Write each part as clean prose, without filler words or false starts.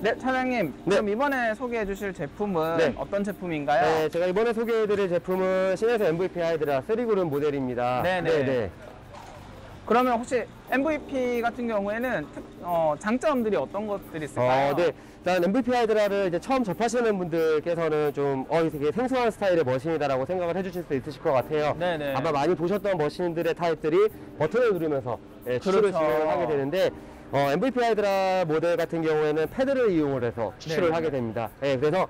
네, 차장님. 네. 그럼 이번에 소개해 주실 제품은 네. 어떤 제품인가요? 네, 제가 이번에 소개해드릴 제품은 신에서 MVP 하이드라 3그룹 모델입니다. 네네. 그러면 혹시 MVP 같은 경우에는 장점들이 어떤 것들이 있을까요? 네. 일단 MVP 하이드라를 이제 처음 접하시는 분들께서는 좀 되게 생소한 스타일의 머신이다라고 생각을 해주실 수 있으실 것 같아요. 네네. 아마 많이 보셨던 머신들의 타입들이 버튼을 누르면서 추출을 그렇죠. 진행을 하게 되는데 MVP 하이드라 모델 같은 경우에는 패드를 이용을 해서 추출을 네네. 하게 됩니다. 그래서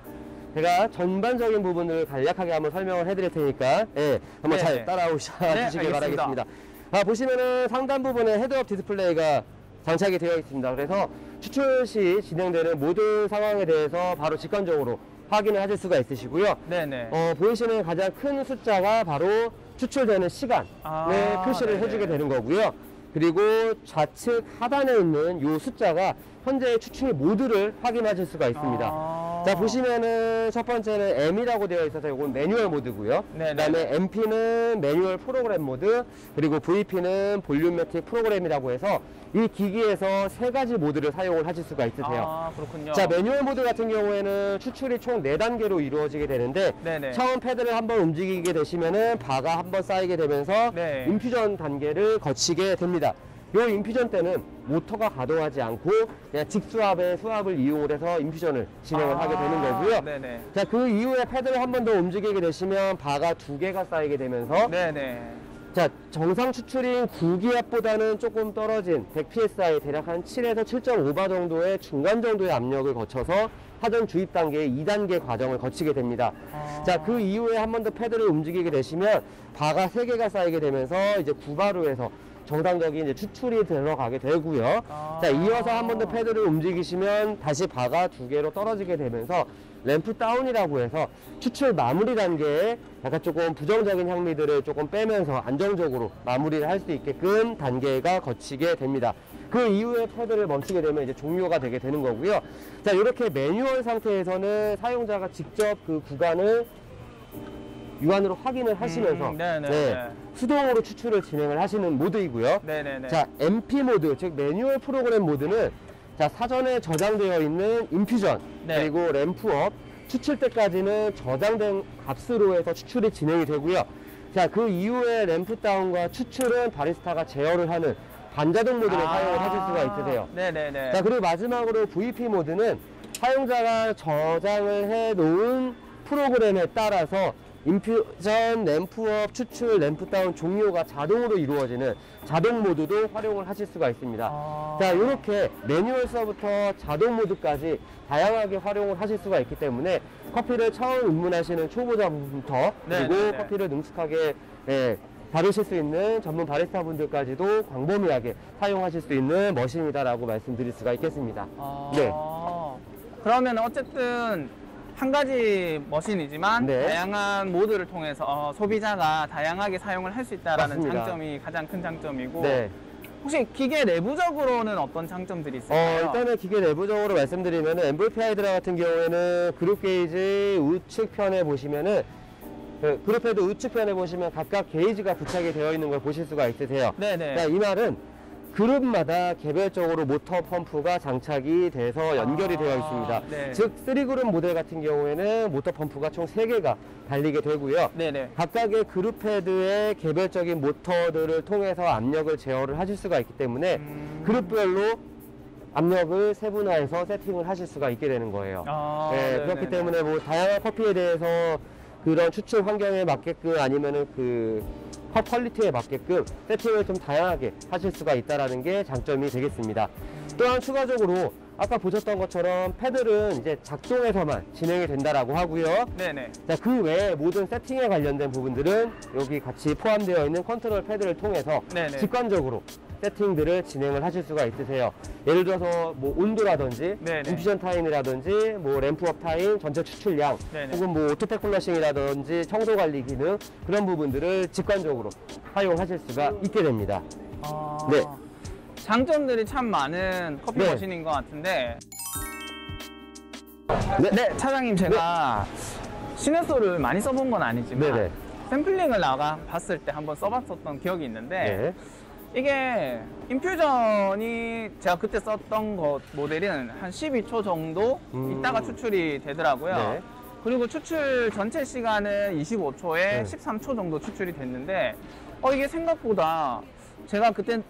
제가 전반적인 부분을 간략하게 한번 설명을 해드릴 테니까 한번 네네. 잘 따라오시길 알겠습니다. 바라겠습니다. 보시면은 상단 부분에 헤드업 디스플레이가 장착이 되어 있습니다. 그래서 추출 시 진행되는 모든 상황에 대해서 바로 직관적으로 확인을 하실 수가 있으시고요. 네네. 보이시는 가장 큰 숫자가 바로 추출되는 시간을 표시를 네네. 해주게 되는 거고요. 그리고 좌측 하단에 있는 이 숫자가 현재 추출 모드를 확인하실 수가 있습니다. 자, 보시면은 첫 번째는 M이라고 되어 있어서 이건 매뉴얼 모드고요. 네네. 그다음에 MP는 매뉴얼 프로그램 모드, 그리고 VP는 볼륨매틱 프로그램이라고 해서 이 기기에서 세 가지 모드를 사용을 하실 수가 있으세요. 그렇군요. 자, 매뉴얼 모드 같은 경우에는 추출이 총 4단계로 이루어지게 되는데 네네. 처음 패드를 한번 움직이게 되시면은 바가 한번 쌓이게 되면서 네. 인퓨전 단계를 거치게 됩니다. 이 인퓨전 때는 모터가 가동하지 않고 그냥 직수압의 수압을 이용을 해서 인퓨전을 진행을 하게 되는 거고요. 네네. 자, 그 이후에 패드를 한 번 더 움직이게 되시면 바가 2개가 쌓이게 되면서 네네. 자, 정상 추출인 9기압보다는 조금 떨어진 100psi 대략 한 7에서 7.5바 정도의 중간 정도의 압력을 거쳐서 하전 주입 단계의 2단계 과정을 거치게 됩니다. 자, 그 이후에 한 번 더 패드를 움직이게 되시면 바가 3개가 쌓이게 되면서 이제 9바로 해서 정상적인 이제 추출이 들어가게 되고요. 자, 이어서 한 번 더 패드를 움직이시면 다시 바가 2개로 떨어지게 되면서 램프 다운이라고 해서 추출 마무리 단계에 약간 조금 부정적인 향미들을 조금 빼면서 안정적으로 마무리를 할 수 있게끔 단계가 거치게 됩니다. 그 이후에 패드를 멈추게 되면 이제 종료가 되게 되는 거고요. 자, 이렇게 매뉴얼 상태에서는 사용자가 직접 그 구간을 육안으로 확인을 하시면서 수동으로 추출을 진행을 하시는 모드이고요. 네네네. 자, MP 모드, 즉 매뉴얼 프로그램 모드는 자, 사전에 저장되어 있는 인퓨전, 그리고 램프업, 추출 때까지는 저장된 값으로 해서 추출이 진행이 되고요. 자, 그 이후에 램프 다운과 추출은 바리스타가 제어를 하는 반자동 모드를 사용을 하실 수가 있으세요. 네네네. 자, 그리고 마지막으로 VP 모드는 사용자가 저장을 해 놓은 프로그램에 따라서 인퓨전, 램프업, 추출, 램프다운 종료가 자동으로 이루어지는 자동 모드도 활용을 하실 수가 있습니다. 자, 이렇게 매뉴얼서부터 자동 모드까지 다양하게 활용을 하실 수가 있기 때문에 커피를 처음 입문하시는 초보자부터 그리고 커피를 능숙하게 다루실 수 있는 전문 바리스타 분들까지도 광범위하게 사용하실 수 있는 머신이다라고 말씀드릴 수가 있겠습니다. 네. 그러면 어쨌든 한 가지 머신이지만 다양한 모드를 통해서 소비자가 다양하게 사용을 할 수 있다는 장점이 가장 큰 장점이고 혹시 기계 내부적으로는 어떤 장점들이 있을까요? 일단은 기계 내부적으로 말씀드리면 MVP 하이드라 같은 경우에는 그룹 게이지 우측편에 보시면은 그룹 헤드 우측편에 보시면 각각 게이지가 부착이 되어 있는 걸 보실 수가 있으세요. 네네. 자, 이 말은 그룹마다 개별적으로 모터 펌프가 장착이 돼서 연결이 되어 있습니다. 즉 3그룹 모델 같은 경우에는 모터 펌프가 총 3개가 달리게 되고요. 각각의 그룹 헤드의 개별적인 모터들을 통해서 압력을 제어를 하실 수가 있기 때문에 그룹별로 압력을 세분화해서 세팅을 하실 수가 있게 되는 거예요. 그렇기 때문에 뭐 다양한 커피에 대해서 그런 추출 환경에 맞게끔 아니면은 그 컵 퀄리티에 맞게끔 세팅을 좀 다양하게 하실 수가 있다는 게 장점이 되겠습니다. 또한 추가적으로 아까 보셨던 것처럼 패들은 이제 작동에서만 진행이 된다라고 하고요. 자, 그 외에 모든 세팅에 관련된 부분들은 여기 같이 포함되어 있는 컨트롤 패드를 통해서 직관적으로 세팅들을 진행을 하실 수가 있으세요. 예를 들어서 뭐 온도라든지 인퓨전 타임이라든지 뭐 램프업 타임, 전체 추출량 혹은 뭐 오토팩 플러싱이라든지 청소 관리 기능 그런 부분들을 직관적으로 사용하실 수가 있게 됩니다. 장점들이 참 많은 커피 머신인 것 같은데 차장님 제가 시네소를 많이 써본 건 아니지만 샘플링을 나가 봤을 때 한번 써봤었던 기억이 있는데 이게 인퓨전이 제가 그때 썼던 것 모델은 한 12초 정도 있다가 추출이 되더라고요. 네. 그리고 추출 전체 시간은 25초에 13초 정도 추출이 됐는데 이게 생각보다 제가 그때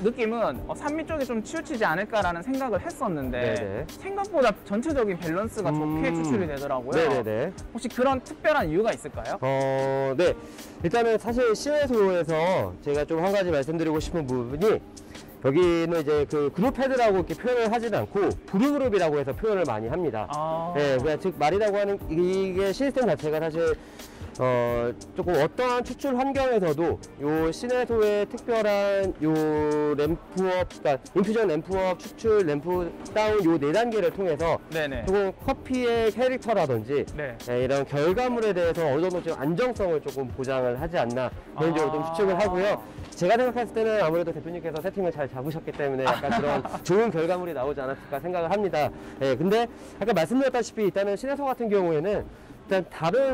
느낌은 산미 쪽에 좀 치우치지 않을까라는 생각을 했었는데 네네. 생각보다 전체적인 밸런스가 좋게 추출이 되더라고요. 네네네. 혹시 그런 특별한 이유가 있을까요? 네. 일단은 사실 시내소에서 제가 좀 한 가지 말씀드리고 싶은 부분이 여기는 이제 그 그룹 헤드라고 이렇게 표현을 하지는 않고 브루그룹이라고 해서 표현을 많이 합니다. 네, 그러니까 즉 말이라고 하는 이게 시스템 자체가 사실 조금 어떠한 추출 환경에서도 요 시내소의 특별한 요 램프업, 그러니까 인퓨전 램프업, 추출 램프 다운 요 4단계를 통해서 네네. 조금 커피의 캐릭터라든지 네. 이런 결과물에 대해서 어느 정도 좀 안정성을 조금 보장을 하지 않나 개인적으로 좀 추측을 하고요. 제가 생각했을 때는 아무래도 대표님께서 세팅을 잘 잡으셨기 때문에 약간 그런 좋은 결과물이 나오지 않았을까 생각을 합니다. 근데 아까 말씀드렸다시피 일단은 시내소 같은 경우에는 일단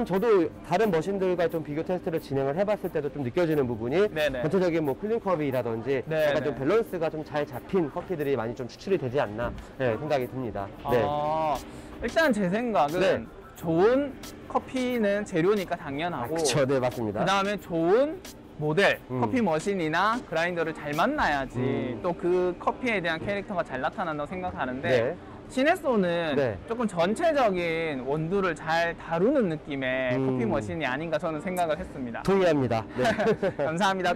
저도 다른 머신들과 좀 비교 테스트를 진행을 해봤을 때도 좀 느껴지는 부분이 네네. 전체적인 뭐 클린컵이라든지 약간 좀 밸런스가 좀 잘 잡힌 커피들이 많이 좀 추출이 되지 않나 생각이 듭니다. 네. 일단 제 생각은 네. 좋은 커피는 재료니까 당연하고 그렇죠. 네, 맞습니다. 그 다음에 좋은 모델, 커피 머신이나 그라인더를 잘 만나야지 또 그 커피에 대한 캐릭터가 잘 나타난다고 생각하는데 네. 시내소는 네. 조금 전체적인 원두를 잘 다루는 느낌의 커피 머신이 아닌가 저는 생각을 했습니다. 동의합니다. 네. 감사합니다.